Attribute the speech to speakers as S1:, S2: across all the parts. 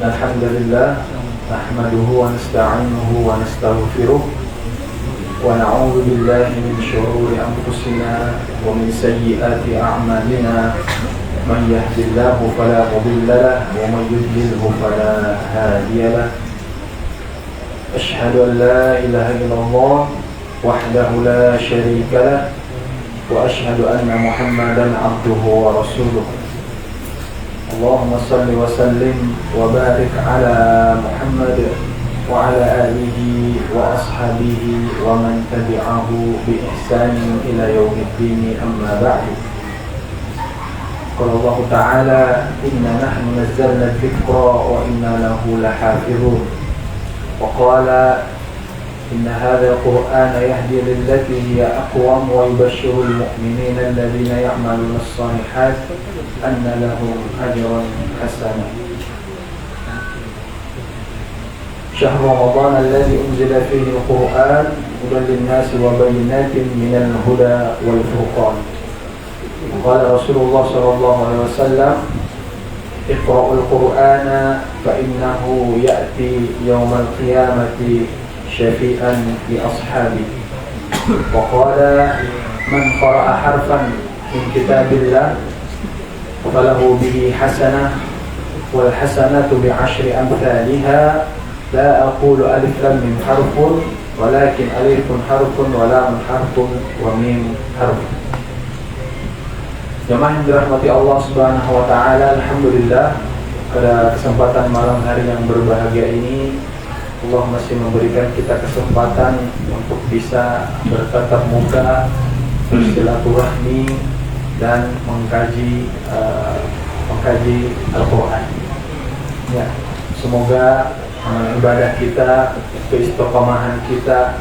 S1: الحمد لله نحمده ونستعينه ونستغفره ونعوذ بالله من شرور أنفسنا ومن سيئات أعمالنا من يهد الله فلا مضل له ومن يضلله فلا هادي له أشهد أن لا إله إلا الله وحده لا شريك له وأشهد أن محمدا عبده ورسوله اللهم صل وسلم وبارك على محمد وعلى آله وأصحابه ومن تبعه بإحسان إلى يوم الدين أما بعد قال الله تعالى إنا نحن نزلنا الذكر وإنا له لحافظون وقال إن هذا القرآن يهدي للتي هي أقوم ويبشر المؤمنين الذين يعملون الصالحات أن لهم أجرا حسنا شهر رمضان الذي أنزل فيه القرآن هدى للناس وبينات من الهدى والفرقان قال رسول الله صلى الله عليه وسلم اقرأوا القرآن فإنه يأتي يوم القيامة شفيئا لأصحابه وقال من قرأ حرفا من كتاب الله فله به حسنة والحسنة بعشر أمثالها لا أقول ألف لام حرف ولكن ألف حرف ولام حرف وميم حرف. Jemaah yang dirahmati Allah Subhanahu wa taala, alhamdulillah pada kesempatan malam hari yang berbahagia ini Allah masih memberikan kita kesempatan untuk bisa bertatap muka, bersilaturahmi dan mengkaji Al-Quran. Ya, semoga ibadah kita, keistiqomahan kita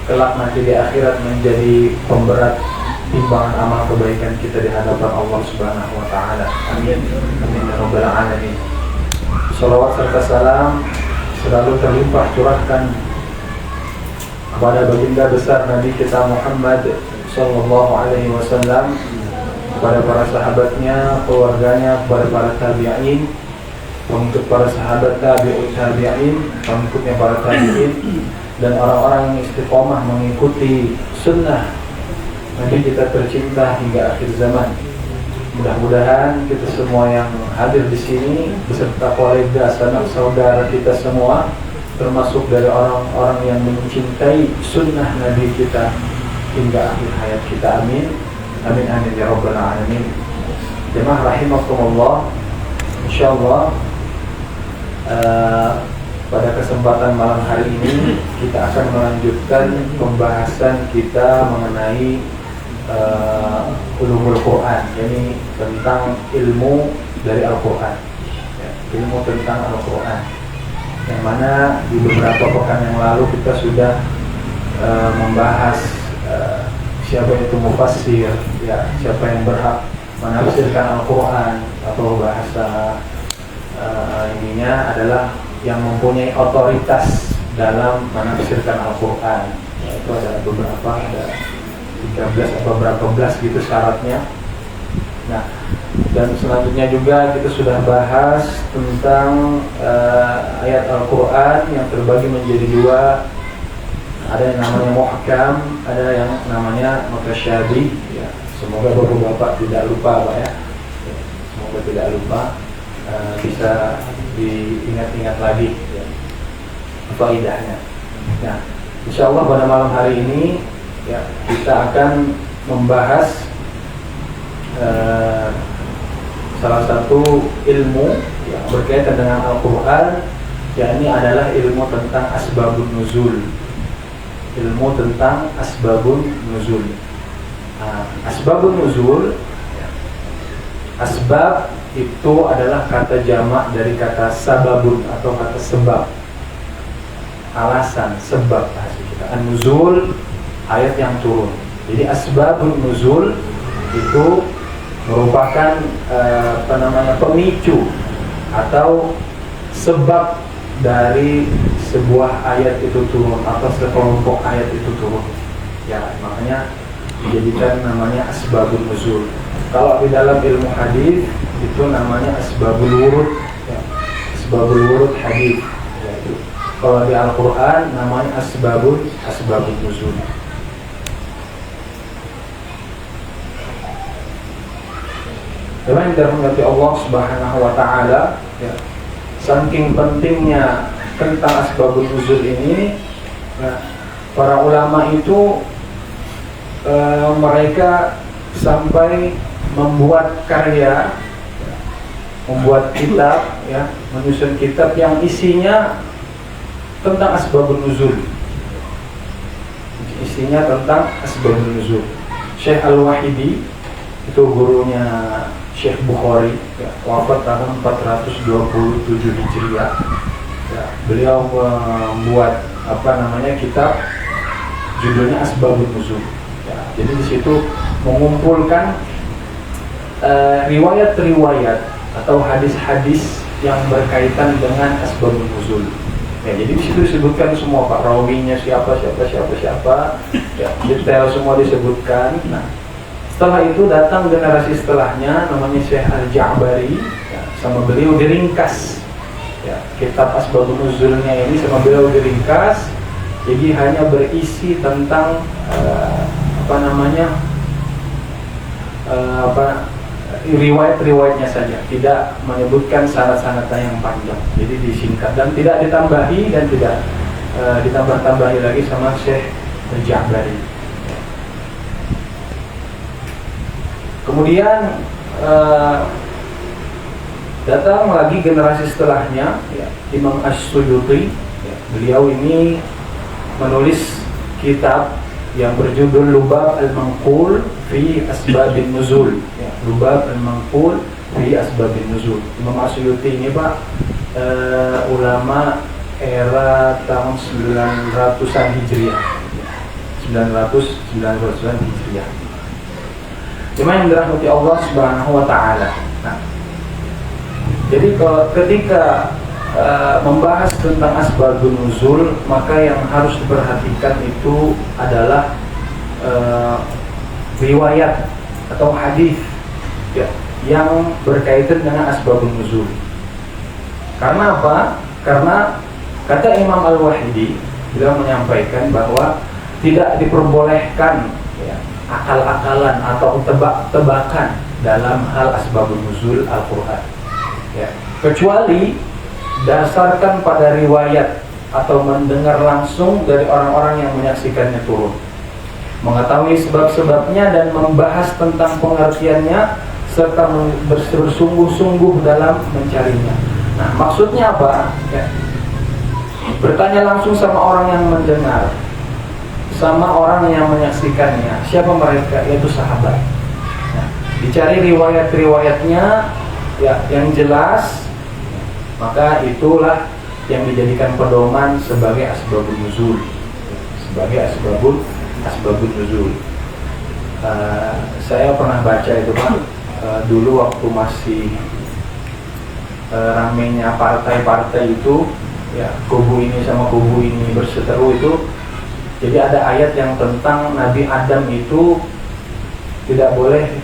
S1: kelak nanti di akhirat menjadi pemberat timbangan amal kebaikan kita di hadapan Allah Subhanahu wa taala. Amin. Amin ya rabbal alamin. Shalawat serta salam selalu terlimpah curahkan kepada baginda besar Nabi kita Muhammad sallallahu alaihi wasallam, kepada para sahabatnya, keluarganya, kepada para tabi'in, pengikut para sahabat tabi'in, pengikutnya para tabi'in, dan orang-orang yang istiqomah mengikuti sunnah Nabi kita tercinta hingga akhir zaman. Mudah-mudahan kita semua yang hadir di sini beserta kolega, sanak saudara kita semua termasuk dari orang-orang yang mencintai sunnah Nabi kita hingga akhir hayat kita. Amin. Amin amin ya rabbal alamin. Jemaah rahimakumullah, insyaallah pada kesempatan malam hari ini kita akan melanjutkan pembahasan kita mengenai ulumul Quran, yakni tentang ilmu dari Al-Quran, ya, ilmu tentang Al-Quran, yang mana di beberapa pekan yang lalu kita sudah membahas siapa itu mufassir, ya, siapa yang berhak menafsirkan Al-Quran, atau bahasa ininya adalah yang mempunyai otoritas dalam menafsirkan Al-Quran. Ya, itu ada beberapa, ada 13 atau berapa belas gitu syaratnya. Nah, dan selanjutnya juga kita sudah bahas tentang ayat Al-Quran yang terbagi menjadi dua. Ada yang namanya muhkam, ada yang namanya mutasyabih, ya. Semoga bapak-bapak tidak lupa, Pak, ya. Semoga tidak lupa, bisa diingat-ingat lagi, ya, faedahnya. Nah, insyaallah pada malam hari ini, ya, kita akan membahas salah satu ilmu yang berkaitan dengan Al-Quran, yakni adalah ilmu tentang asbabun nuzul. Ilmu tentang asbabun nuzul. Asbabun nuzul, ya, asbab itu adalah kata jamak dari kata sababun atau kata sebab, alasan, sebab bahasa kita. An-nuzul ayat yang turun. Jadi asbabun nuzul itu merupakan pemicu atau sebab dari sebuah ayat itu turun atau sekelompok ayat itu turun. Ya, makanya dijadikan namanya asbabun nuzul. Kalau di dalam ilmu hadis itu namanya asbabul wurud, ya, asbabul wurud hadits. Kalau di Al-Quran namanya asbabul nuzul. Memang dirahmati Allah Subhanahu wa taala, ya. Saking pentingnya tentang asbabun nuzul ini, ya, para ulama itu mereka sampai membuat karya, membuat kitab, ya, menyusun kitab yang isinya tentang asbabun nuzul. Isinya tentang asbabun nuzul. Syekh Al-Wahidi itu gurunya Syekh Bukhari, ya, wafat tahun 427 Hijriah. Ya, beliau membuat kitab judulnya Asbabun Nuzul. Ya, jadi di situ mengumpulkan riwayat-riwayat atau hadis-hadis yang berkaitan dengan Asbabun Nuzul. Ya, jadi di situ disebutkan semua Pak rawinya siapa, ya, detail semua disebutkan. Nah, setelah itu datang generasi setelahnya namanya Syekh Al-Ja'bari, ya, sama beliau diringkas, ya, kitab Asbabun Nuzulnya ini sama beliau diringkas, jadi hanya berisi tentang riwayat-riwayatnya saja, tidak menyebutkan sanad-sanadnya yang panjang, jadi disingkat dan tidak ditambahi dan tidak ditambah-tambahi lagi sama Syekh Al-Ja'bari. Kemudian datang lagi generasi setelahnya, ya, Imam As-Suyuti, ya, beliau ini menulis kitab yang berjudul Lubab Al-Manqul fi Asbabin Nuzul, ya, Lubab Al-Manqul fi Asbabin Nuzul. Imam As-Suyuti ini Pak ulama era tahun 900-an Hijriah, 900-an Hijriah. Cuma yang dirahmati Allah Subhanahu wa taala. Nah, jadi ketika membahas tentang asbabun nuzul, maka yang harus diperhatikan itu adalah riwayat atau hadis, ya, yang berkaitan dengan asbabun nuzul. Karena apa? Karena kata Imam Al-Wahidi, beliau menyampaikan bahwa tidak diperbolehkan, ya, akal-akalan atau tebak-tebakan dalam hal asbabun nuzul Al-Quran, ya, kecuali dasarkan pada riwayat atau mendengar langsung dari orang-orang yang menyaksikannya turun, mengetahui sebab-sebabnya dan membahas tentang pengertiannya serta bersungguh-sungguh dalam mencarinya. Nah, maksudnya apa? Ya, bertanya langsung sama orang yang mendengar, sama orang yang menyaksikannya. Siapa mereka? Yaitu sahabat. Nah, dicari riwayat-riwayatnya, ya, yang jelas, maka itulah yang dijadikan pedoman sebagai asbabun nuzul, sebagai asbabun nuzul. Saya pernah baca itu Pak, dulu waktu masih ramenya partai-partai itu, ya, kubu ini sama kubu ini berseteru itu. Jadi ada ayat yang tentang Nabi Adam itu tidak boleh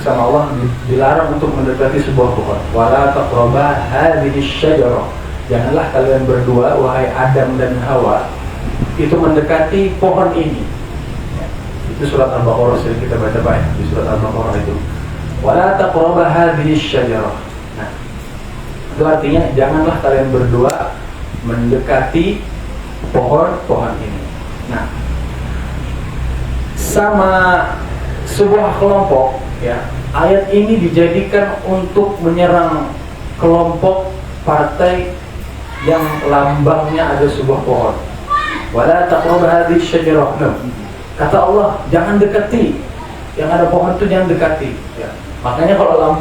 S1: sama Allah dilarang untuk mendekati sebuah pohon. Wala taqraba hadhihi syajarah. Janganlah kalian berdua, wahai Adam dan Hawa, itu mendekati pohon ini. Ya, itu surat Al-Baqarah, sering kita baca banyak di surat Al-Baqarah itu. Wala taqraba hadhihi syajarah. Nah, itu artinya janganlah kalian berdua mendekati pohon ini. Nah, sama sebuah kelompok, ya, ayat ini dijadikan untuk menyerang kelompok partai yang lambangnya ada sebuah pohon. Wala taqrabu hadhihi syajarah. Kata Allah, jangan dekati yang ada pohon itu, jangan dekati. Ya. Makanya kalau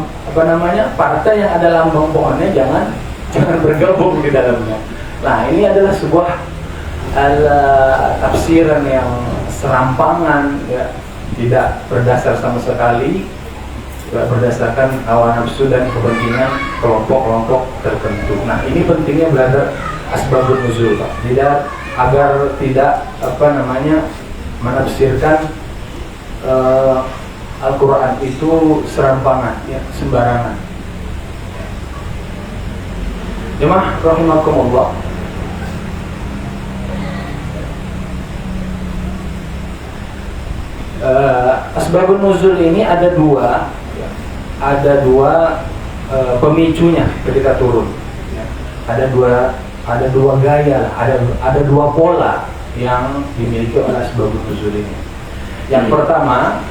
S1: partai yang ada lambang pohonnya jangan bergabung di dalamnya. Nah, ini adalah sebuah tafsiran yang serampangan, ya, tidak berdasar sama sekali, tidak berdasarkan hawa nafsu dan kepentingan kelompok-kelompok tertentu. Nah, ini pentingnya belajar asbabun nuzul, Pak. Agar tidak menafsirkan Al-Quran itu serampangan, ya, sembarangan. Jemaah rahimakumullah, asbabun nuzul ini ada dua pemicunya ketika turun. Ada dua gaya, ada dua pola yang dimiliki oleh asbabun nuzul ini. Yang pertama,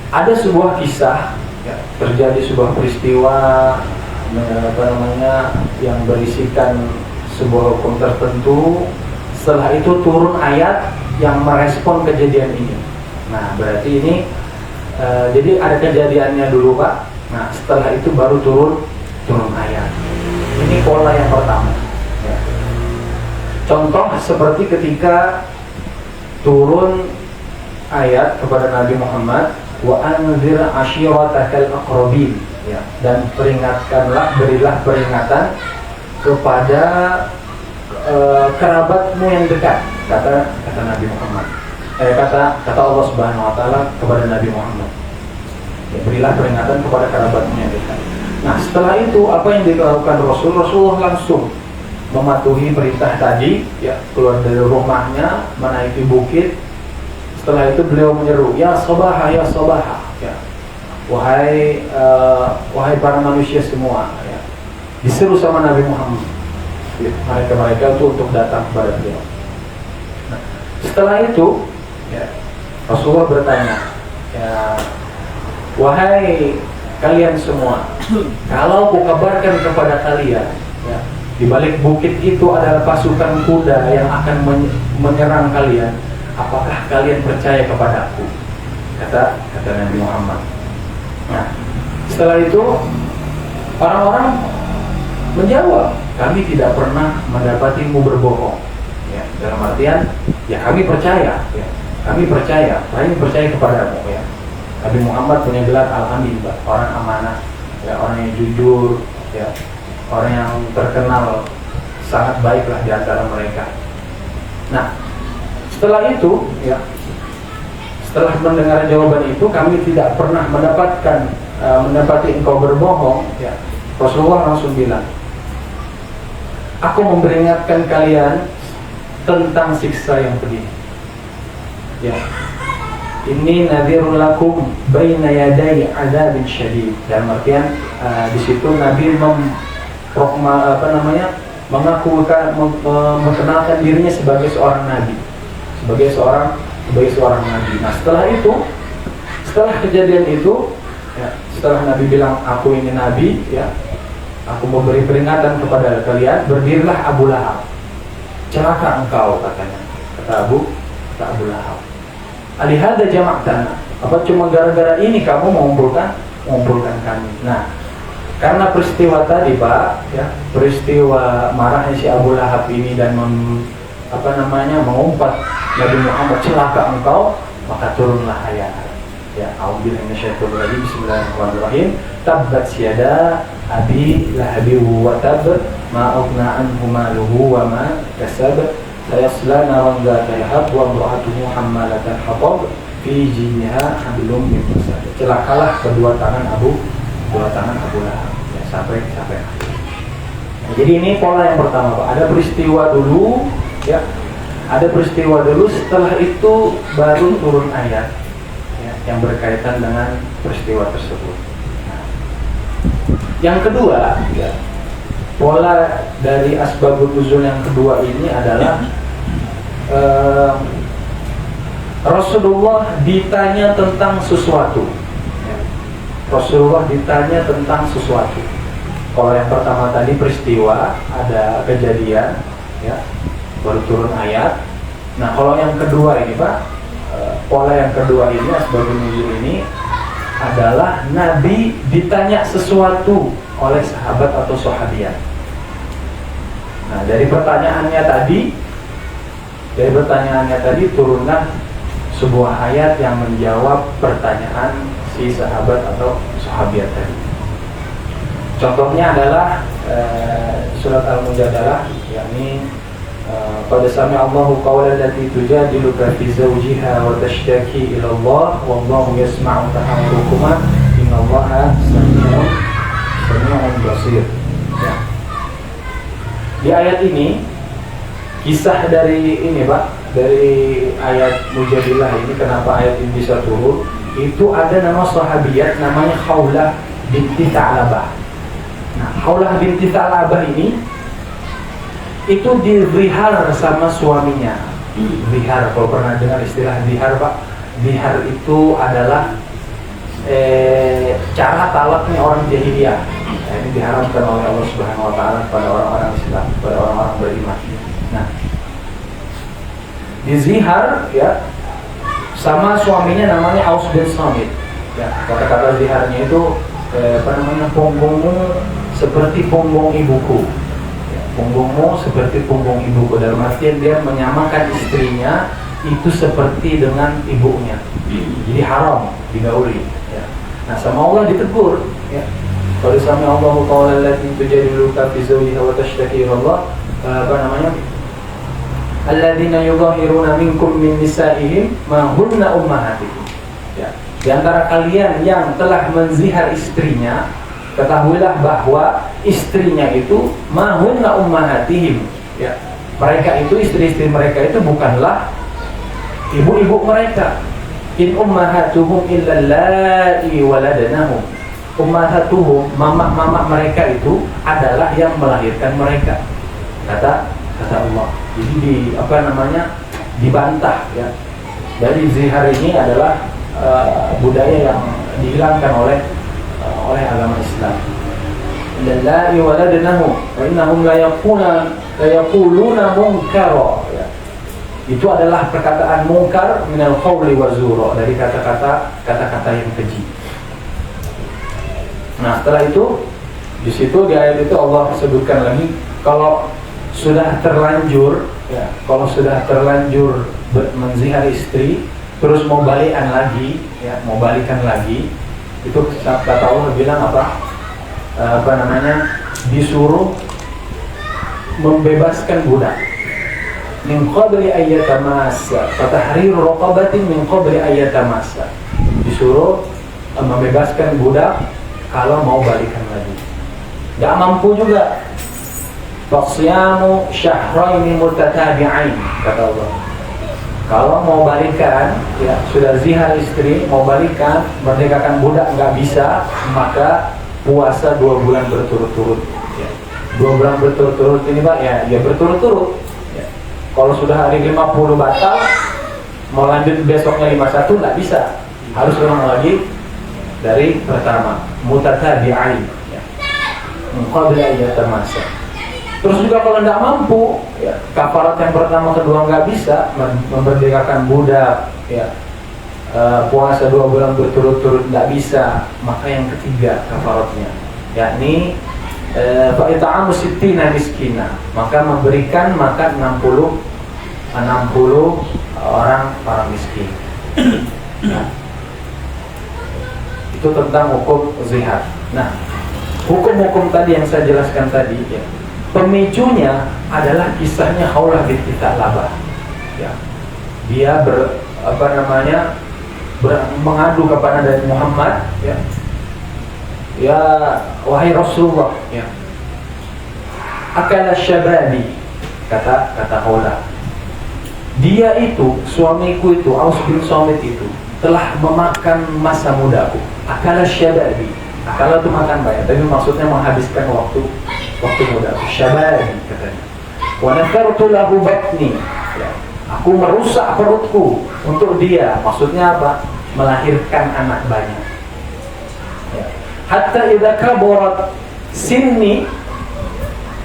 S1: ada sebuah kisah, terjadi sebuah peristiwa yang berisikan sebuah hukum tertentu. Setelah itu turun ayat yang merespon kejadian ini. Nah, berarti ini jadi ada kejadiannya dulu, Pak. Nah, setelah itu baru turun ayat. Ini pola yang pertama. Contoh seperti ketika turun ayat kepada Nabi Muhammad, wa anzir ashiratakal aqrabin, dan berilah peringatan kepada kerabatmu yang dekat, kata Nabi Muhammad. Kata Allah Subhanahu wa taala kepada Nabi Muhammad. Berilah peringatan kepada kerabatmu yang dekat. Nah, setelah itu apa yang dilakukan Rasulullah langsung mematuhi perintah tadi, keluar dari rumahnya, menaiki bukit. Setelah itu beliau menyeru, ya sabaha, wahai para manusia semua, diseru sama Nabi Muhammad. Mereka itu untuk datang kepada beliau. Nah, setelah itu Rasulullah bertanya, wahai kalian semua, kalau kukabarkan kepada kalian, di balik bukit itu adalah pasukan kuda yang akan menyerang kalian, apakah kalian percaya kepadaku? Kata Nabi Muhammad. Nah, setelah itu orang-orang menjawab, kami tidak pernah mendapatimu berbohong. Dalam artian, kami percaya, kami percaya kepadamu. Nabi Muhammad punya gelar Al-Amin, orang amanah, orang yang jujur, orang yang terkenal sangat baiklah di antara mereka. Nah, setelah itu, setelah mendengar jawaban itu, kami tidak pernah mendapati engkau berbohong. Rasulullah langsung bilang, aku memperingatkan kalian tentang siksa yang pedih. Ini nadhirul lakum baina yaday adzabin syadid. Dalam artian di situ Nabi memperkenalkan dirinya sebagai seorang nabi, sebagai seorang nabi. Nah, setelah kejadian itu, setelah Nabi bilang aku ini nabi, aku memberi peringatan kepada kalian, berdirilah Abu Lahab. Celaka engkau, katanya, kata Abu Lahab. Alihada jama'tana, apa cuma gara-gara ini kamu mengumpulkan kami? Nah, karena peristiwa tadi, Pak, peristiwa marahnya si Abu Lahab ini dan mengumpat Nabi Muhammad, celaka engkau, maka turunlah ayat. A'udzubillahi minasyaitonir rajim. Bismillahirrahmanirrahim. Tabbat yada abi lahabi wa tab, ma aghna anhu maluhu wa ma kasab, sayasla naran dzata lahab wa imra'atuhu hammalatal hatab fi jidha hablum min masad. Celakalah kedua tangan Abu Lahab. Sampai akhir. Nah, jadi ini pola yang pertama, Pak. Ada peristiwa dulu, setelah itu baru turun ayat yang berkaitan dengan peristiwa tersebut. Nah, yang kedua, pola dari asbabun nuzul yang kedua ini adalah Rasulullah ditanya tentang sesuatu. Kalau yang pertama tadi peristiwa, ada kejadian, baru turun ayat. Nah, kalau yang kedua ini, Pak, pola yang kedua ini, asbabun nuzul ini adalah Nabi ditanya sesuatu oleh sahabat atau sahabiat. Nah, dari pertanyaannya tadi turunlah sebuah ayat yang menjawab pertanyaan si sahabat atau sahabiat tadi. Contohnya adalah surat Al-Mujadalah, yakni qad sami'a Allahu qawla allati tujadiluka fi zawjiha wa tashtaki ila Allah wallahu yasma'u tahawurukuma innallaha sami'un basir. basir. Ya. Di ayat ini kisah dari ini Pak, dari ayat Mujadilah ini, kenapa ayat ini bisa turun? Itu ada nama sahabiyat namanya Khawlah binti Tha'labah. Nah, Khawlah binti Tha'labah ini itu dizihar sama suaminya. Zihar, kalau pernah dengar istilah zihar Pak, zihar itu adalah cara talaknya orang jahiliyah. Nah, ini diharamkan oleh Allah Subhanahu wa taala pada orang-orang Islam, pada orang-orang beriman. Nah, dizihar ya sama suaminya namanya Aus bin Samit. Ya, kata-kata ziharnya itu punggungmu seperti punggung ibuku. Ya, punggungmu seperti punggung ibuku. Dalam artian dia menyamakan istrinya itu seperti dengan ibunya. Jadi haram digauli. Ya. Nah, sama Allah ditegur. Ya. Kalau sama Allah qawla allati tujadiluka fi zawjiha wa tashtaki ila Allah, alladzina yudhahiruna minkum min nisa'ihim ma hunna ummahatihim. Ya. Di antara kalian yang telah menzihar istrinya, ketahuilah bahwa istrinya itu ma hunna ummahatihim. Ya. Mereka itu, istri-istri mereka itu bukanlah ibu-ibu mereka. In ummahatuhum illa allati waladnahum. Ummahatuhum, mama-mama mereka itu adalah yang melahirkan mereka. Kata Allah. Jadi dibantah ya. Jadi zihar ini adalah budaya yang dihilangkan oleh agama Islam. Lillahi waladnahu wa innahum la yaquluna munkara. Ya. Itu adalah perkataan mungkar minal qawli wa zura, dari kata-kata yang keji. Nah, setelah itu di situ di ayat itu Allah sebutkan lagi kalau sudah terlanjur menzihar istri terus mau balikan lagi itu kata Allah bilang disuruh membebaskan budak min qabli ayyatamassa, fatahriru raqabatin min qabli ayyatamassa, disuruh membebaskan budak kalau mau balikan lagi. Gak mampu juga, faqsiyamu syahraini mutatabi'ain, kata Allah. Kalau mau balikan, ya sudah zihar istri, mau balikan, merdekakan budak nggak bisa, maka puasa 2 bulan berturut-turut. Ya. 2 bulan berturut-turut ini Pak, ya berturut-turut. Ya. Kalau sudah hari 50 batal, mau lanjut besoknya 51 nggak bisa, harus ulang lagi dari pertama, mutatabi'ain. Ya. Qabla ayyatamassa. Terus juga kalau tidak mampu, ya, kafarat yang pertama, kedua nggak bisa, memerdekakan budak, ya, puasa 2 bulan berturut-turut nggak bisa, maka yang ketiga kafaratnya, yakni fa'ita'amu sittina miskina, maka memberikan makan 60 orang miskin. Nah, itu tentang hukum zihar. Nah, hukum-hukum tadi yang saya jelaskan tadi, ya, pemicunya adalah kisahnya Khawlah binti Tha'labah. Ya. Dia mengadu kepada Nabi Muhammad, ya. Ya, wahai Rasulullah, ya. Akala syababi, kata Khawlah. Dia itu, suamiku itu, Aus bin Samit itu telah memakan masa mudaku. Akala syababi. Akala itu makan banyak, tapi maksudnya menghabiskan waktu muda. Syababi katanya. Wa nakartu lahu batni. Ya. Aku merusak perutku untuk dia. Maksudnya apa? Melahirkan anak banyak. Ya. Hatta idza kabarat sinni,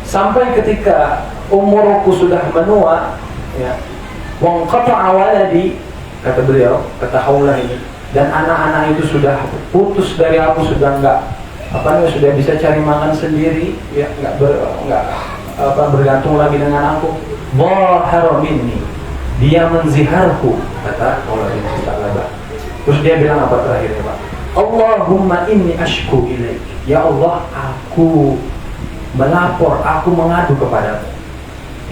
S1: sampai ketika umurku sudah menua, ya. Wa qata'a waladi, kata beliau, kata Khawlah ini, dan anak-anak itu sudah putus dari aku, sudah sudah bisa cari makan sendiri, ya, nggak bergantung lagi dengan aku. Dhahara minni, dia menziharku, kata Allah binti Tha'labah. Terus dia bilang apa terakhirnya Pak? Allahumma inni ashku ilaik, ya Allah, aku melapor, aku mengadu kepadamu.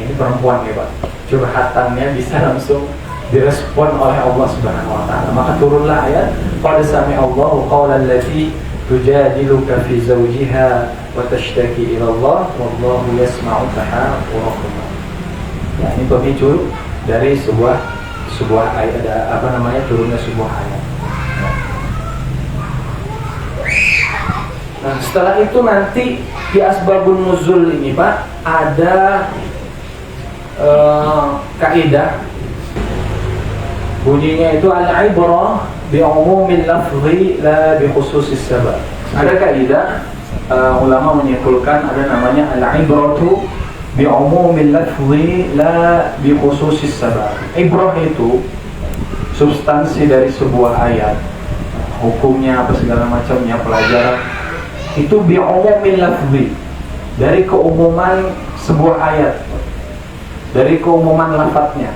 S1: Ini perempuan ya Pak, curhatannya bisa langsung direspon oleh Allah Subhanahu wa taala. Maka turunlah ayat qad sami'a Allahu qawla allati tujadiluka fi zawjiha wa tashtaki ila Allah wallahu yasma'u tahawurakuma. Ya, ini pemicu dari sebuah ayat, turunnya sebuah ayat. Nah, setelah itu nanti di asbabun nuzul ini Pak ada kaidah bunyinya itu al-ibrah bi umumil lafzi la bi khususis sabab. Ada kaidah ulama menyimpulkan ada namanya al-ibratu bi umumil lafzi la bi khususis sabab. Ibrah itu substansi dari sebuah ayat, hukumnya apa segala macamnya, pelajaran itu bi umumil lafzi, dari keumuman sebuah ayat, dari keumuman lafadznya.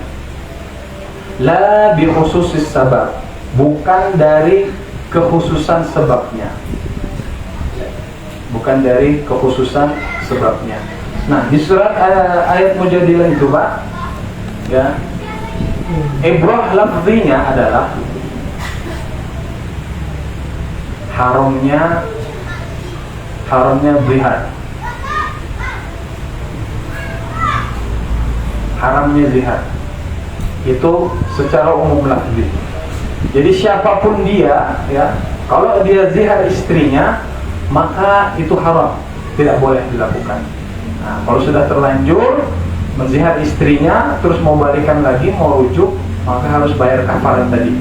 S1: La bi khususis sabab, bukan dari kekhususan sebabnya. Bukan dari kekhususan sebabnya. Nah, di surat ayat Mujadilah itu Pak, ya, ibrah lafzinya adalah haramnya zihar. Haramnya zihar itu secara umum lafzi. Jadi siapapun dia, ya, kalau dia zihar istrinya, maka itu haram, tidak boleh dilakukan. Nah, kalau sudah terlanjur menzihar istrinya, terus mau balikan lagi, mau rujuk, maka harus bayar kafarat tadi,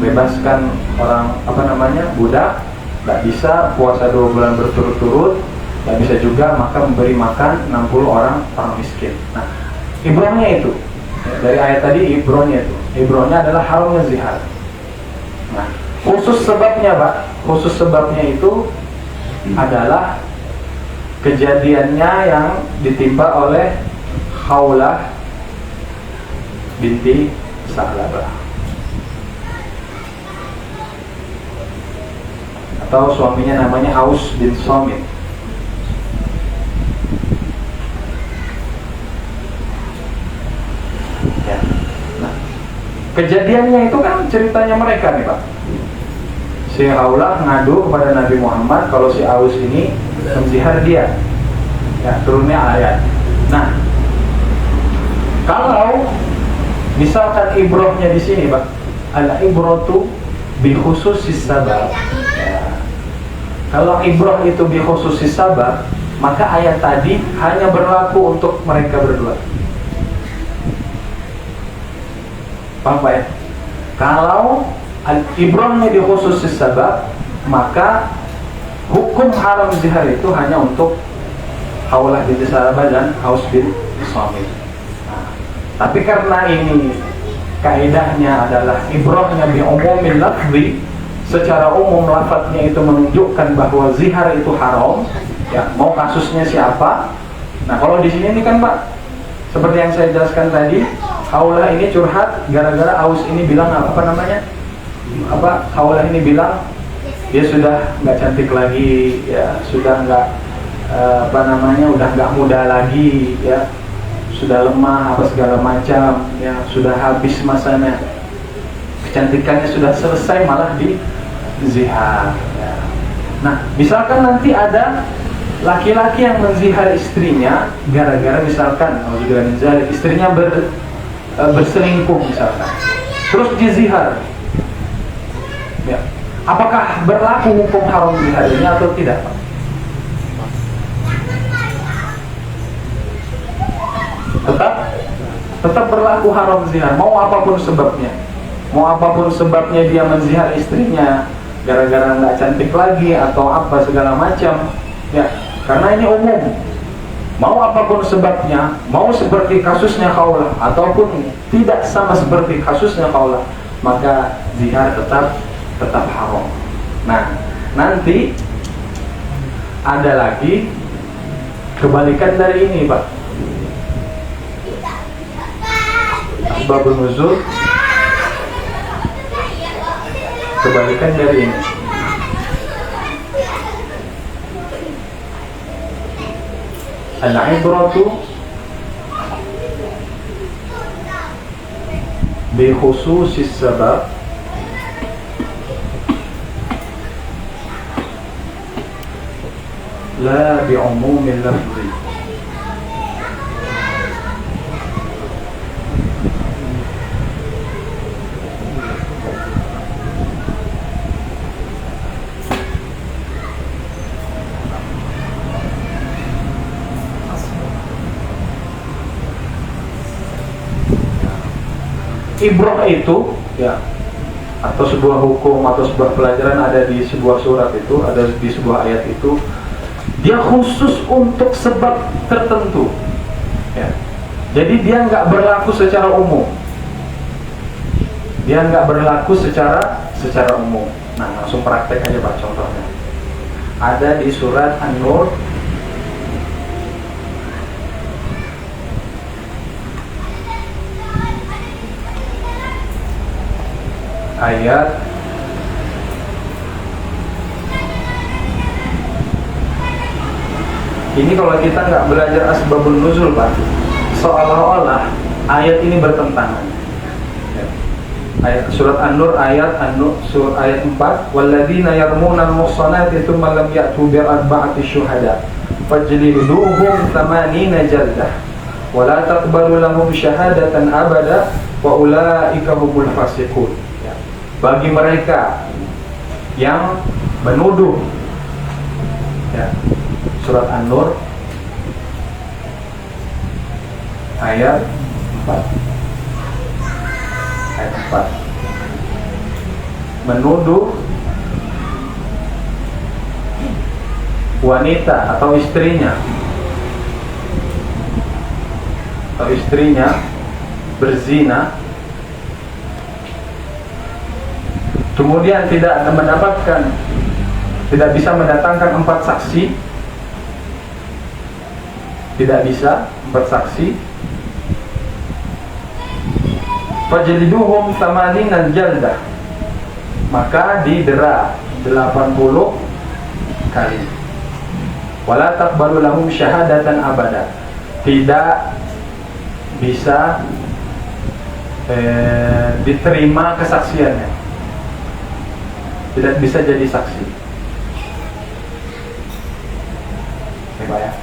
S1: bebaskan orang budak. Tidak bisa puasa 2 bulan berturut-turut, tidak bisa juga maka memberi makan 60 orang miskin. Nah, ibrahnya itu dari ayat tadi, ibrahnya adalah haramnya zihar. Nah, khusus sebabnya Pak, khusus sebabnya itu adalah kejadiannya yang ditimpa oleh Khawlah binti Sa'labah, atau suaminya namanya Aus bin Somit. Ya. Nah, kejadiannya itu kan ceritanya mereka nih Pak. Si Khawlah ngadu kepada Nabi Muhammad kalau si Aus ini menzihar dia. Ya, turunnya ayat. Nah, kalau misalkan ibrahnya di sini Pak, al-ibratu bi khususis sabab. Kalau ibrah itu bi khususis sabab, maka ayat tadi hanya berlaku untuk mereka berdua. Paham Pak ya? Kalau ibrahnya di khususis sabab, maka hukum haram zihar itu hanya untuk Khawlah binti Sa'labah dan Aus bin Somit. Nah, tapi karena ini kaidahnya adalah ibrahnya bi umumil lafzi, secara umum lafadznya itu menunjukkan bahwa zihar itu haram, ya, mau kasusnya siapa. Nah, kalau di sini kan Pak, seperti yang saya jelaskan tadi, Khawlah ini curhat gara-gara Aus ini bilang Khawlah ini bilang dia sudah nggak cantik lagi, ya, sudah nggak udah nggak muda lagi, ya, sudah lemah apa segala macam, ya, sudah habis masanya, kecantikannya sudah selesai, malah di zihar. Ya. Nah, misalkan nanti ada laki-laki yang menzihar istrinya gara-gara misalkan istrinya berselingkuh misalkan, terus dizihar, ya, apakah berlaku hukum haram zihar ini atau tidak Pak? Tetap berlaku haram zihar, mau apapun sebabnya dia menzihar istrinya gara-gara nggak cantik lagi atau apa segala macam, ya, karena ini umum. Mau apapun sebabnya, mau seperti kasusnya Khawlah ataupun tidak sama seperti kasusnya Khawlah, maka zihar tetap haram. Nah, nanti ada lagi kebalikan dari ini Pak. Asbabun nuzul, kebalikan dari ini. Al-ibratu bi khususis sabab la bi'umumil lafzi. Ibrah itu ya, atau sebuah hukum atau sebuah pelajaran ada di sebuah surat itu, ada di sebuah ayat itu, dia khusus untuk sebab tertentu ya. Jadi dia nggak berlaku secara umum, dia nggak berlaku secara umum. Nah, langsung praktek aja Pak, contohnya ada di surat An-Nur ayat ini. Kalau kita nggak belajar asbabun nuzul Pak, seolah-olah ayat ini bertentangan ya. Ayat surat An-Nur ayat surat ayat 4, walladzina yarmuna al-muhsanati tsumma lam ya'tu bi arba'ati syuhada fajliduhum 80 jaldah wa la taqbalu lahum syahadatan abada wa ulaika humul fasiqun. Bagi mereka yang menuduh ya, surat An-Nur ayat 4 menuduh wanita atau istrinya berzina, kemudian tidak bisa mendatangkan 4 saksi, fajliduhum 80 jaldah, maka didera 80 kali. Wala taqbalu lahum syahadatan abada, tidak bisa diterima kesaksiannya, tidak bisa jadi saksi. Ya.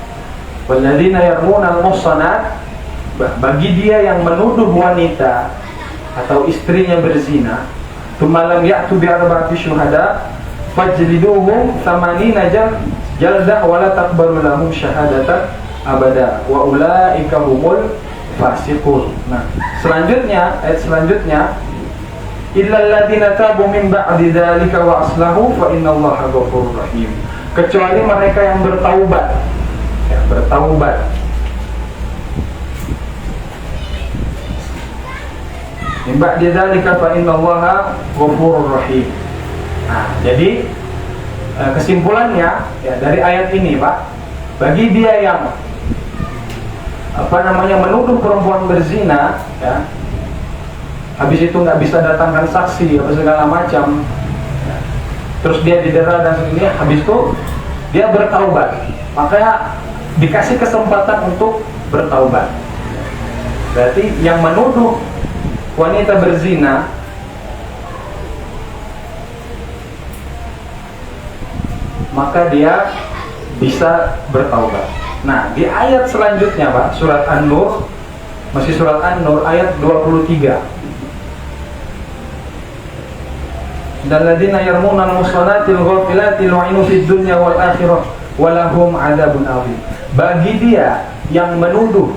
S1: Walladzina yarmuna al-muhsanat, bagi dia yang menuduh wanita atau istrinya berzina, tsumma lam ya'tu bi arba'ati syuhada fajliduhum 80 jaldah wa la taqbalu lahum syahadatan abada wa ulaika humul fasiqun. Nah, ayat selanjutnya illal ladzina tabu min ba'di dzalika wa aslahu fa innallaha ghafurur rahim. Kecuali mereka yang bertaubat. Ya, bertaubat. Min ba'di dzalika fa innallaha ghafurur rahim. Nah, jadi kesimpulannya ya dari ayat ini, Pak, bagi dia yang menuduh perempuan berzina ya, habis itu nggak bisa datangkan saksi apa segala macam ya, terus dia didera dan sebagainya, habis itu dia bertaubat, makanya dikasih kesempatan untuk bertaubat. Berarti yang menuduh wanita berzina maka dia bisa bertaubat. Nah, di ayat selanjutnya, Pak, surat An-Nur, masih surat An-Nur ayat 23. Alladzina yarmuna al-muhsanatil ghafilatil wa'inu fid dunya wal akhirah wa lahum 'adzabun 'adzim. Bagi dia yang menuduh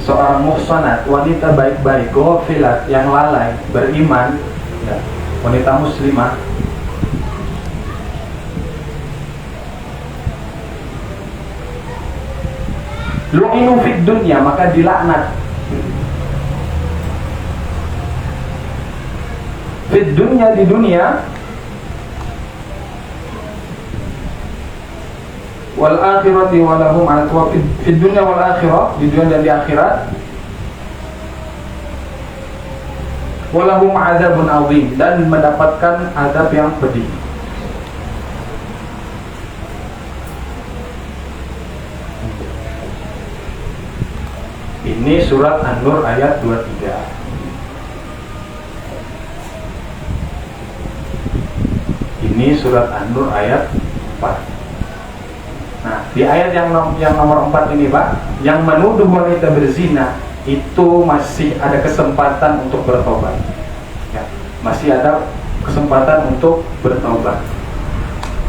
S1: seorang muhsanat, wanita baik-baik, ghafilat, yang lalai, beriman ya, wanita muslimah, lu'inu fid dunya, maka dilaknat fid dunya, di dunia, wal akhirati walahum wa fid dunya wal akhirah, di dunia dan di akhirat, walahum adzabun adzim, dan mendapatkan azab yang pedih. Ini surat An-Nur ayat 23. Ini surat An-Nur ayat 4. Nah, di ayat yang nomor 4 ini Pak, yang menuduh wanita berzina itu masih ada kesempatan untuk bertobat ya, masih ada kesempatan untuk bertobat.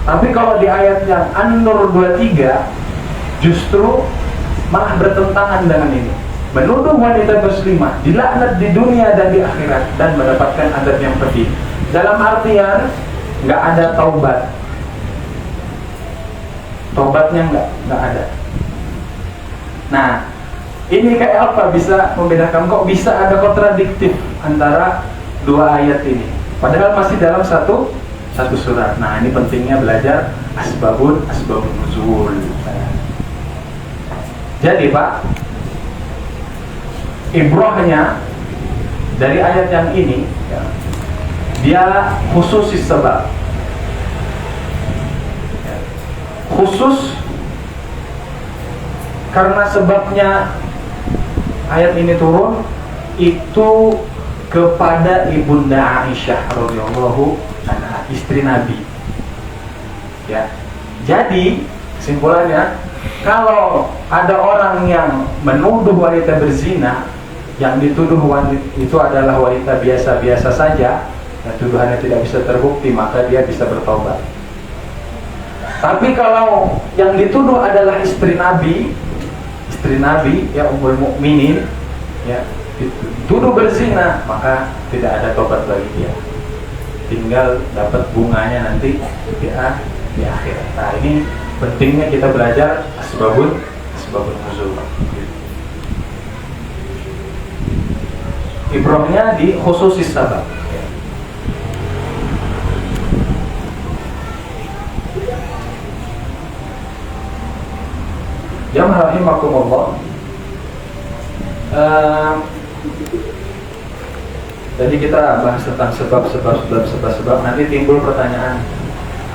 S1: Tapi kalau di ayat yang An-Nur 23 justru malah bertentangan dengan ini. Menuduh wanita muslimah dilaknat di dunia dan di akhirat dan mendapatkan azab yang pedih. Dalam artian nggak ada taubat, taubatnya nggak ada. Nah, ini kayak apa bisa membedakan, kok bisa ada kontradiktif antara dua ayat ini padahal masih dalam satu surat. Nah, ini pentingnya belajar asbabun nuzul. Jadi Pak, ibrahnya dari ayat yang ini ya, dia khusus sebab ya, khusus karena sebabnya ayat ini turun itu kepada Ibunda Aisyah radhiyallahu anha, istri Nabi ya. Jadi kesimpulannya, kalau ada orang yang menuduh wanita berzina, yang dituduh wanita itu adalah wanita biasa-biasa saja dan tuduhannya tidak bisa terbukti, maka dia bisa bertobat. Tapi kalau yang dituduh adalah istri Nabi ya, Ummul Mukminin ya, dituduh berzina, maka tidak ada tobat bagi dia, tinggal dapat bunganya nanti di akhirat. Nah, ini pentingnya kita belajar asbabun nuzul. Ibrahnya di khususis sabab. Jamaah rahimakumullah. Tadi kita bahas tentang sebab. Nanti timbul pertanyaan,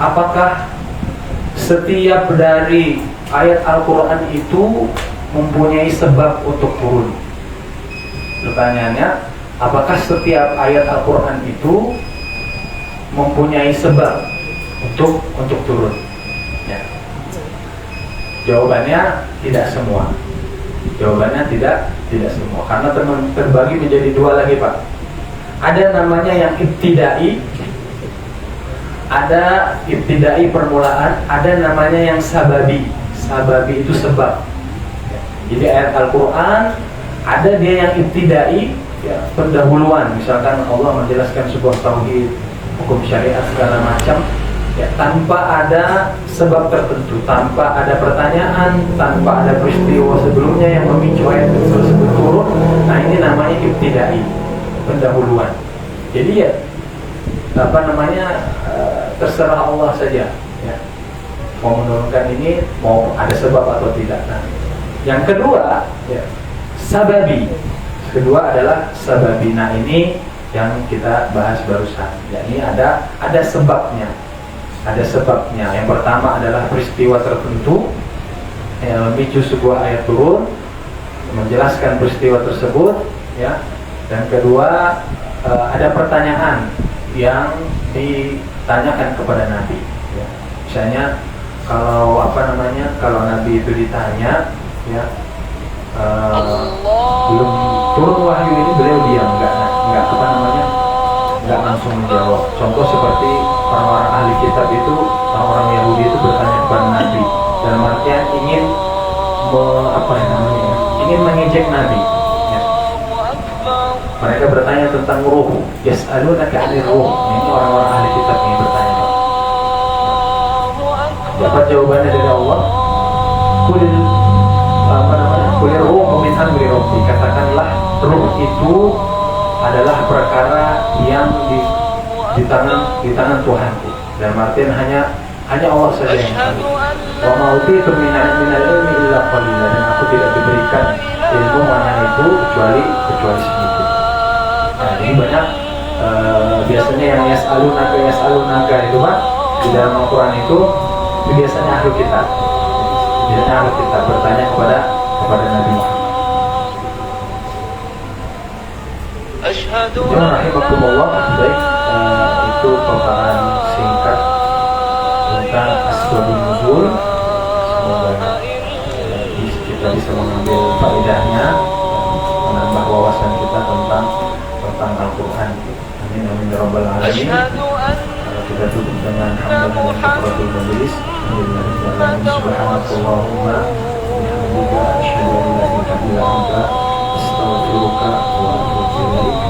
S1: apakah setiap dari ayat Al-Quran itu mempunyai sebab untuk turun? Pertanyaannya, apakah setiap ayat Al-Quran itu mempunyai sebab untuk turun? Ya. Jawabannya tidak semua. Tidak semua. Karena terbagi menjadi dua lagi Pak. Ada namanya yang ibtidai, ada ibtidai permulaan, ada namanya yang sababi. Sababi itu sebab. Jadi ayat Al-Quran ada dia yang ibtidai ya, pendahuluan. Misalkan Allah menjelaskan sebuah tauhid, hukum syariat segala macam ya, tanpa ada sebab tertentu, tanpa ada pertanyaan, tanpa ada peristiwa sebelumnya yang memicu ayat tersebut turun. Nah, ini namanya ibtidai, pendahuluan. Jadi ya terserah Allah saja ya, mau menurunkan ini, mau ada sebab atau tidak. Nah, yang kedua ya, sababi. Kedua adalah sababi. Nah, ini yang kita bahas barusan. Ya, ini ada sebabnya. Ada sebabnya. Yang pertama adalah peristiwa tertentu yang memicu sebuah ayat turun, menjelaskan peristiwa tersebut ya. Dan kedua, ada pertanyaan yang ditanyakan kepada Nabi ya. Misalnya kalau kalau Nabi itu ditanya ya, belum turun wahyu ini, beliau diam, nggak langsung menjawab. Contoh seperti orang-orang ahli kitab itu, orang-orang Yahudi itu bertanya kepada Nabi dalam artian ingin ingin mengejek Nabi ya. Mereka bertanya tentang ruh, yas'alunaka 'anir ruh. Ini orang-orang ahli kitab ini bertanya. Dapat jawabannya dari Allah, Kulir ruh min amri rabbi. Katakanlah ruh itu adalah perkara yang di tangan Tuhanku. Dalam artian hanya Allah saja yang tahu. Wa ma utitu minal ilmi illa qalila. Dan aku tidak diberikan ilmu mana itu kecuali sedikit. Nah, ini banyak biasanya yang yas'alunaka itu Pak, di dalam Al-Quran itu biasanya ahli kitab. Biasanya ahli kitab bertanya kepada Nabi Muhammad. Jangan rahimakumullah. Baik, itu paparan singkat tentang asbabun nuzul. Semoga kita bisa mengambil faedahnya dan menambah wawasan kita tentang Al-Quran. Amin amin ya rabbal alamin. Kita tutup dengan hamdalah dan syukuratul majelis. Subhanakallahumma wa bihamdika asyhadu an la ilaha illa anta astaghfiruka wa atubu ilaik.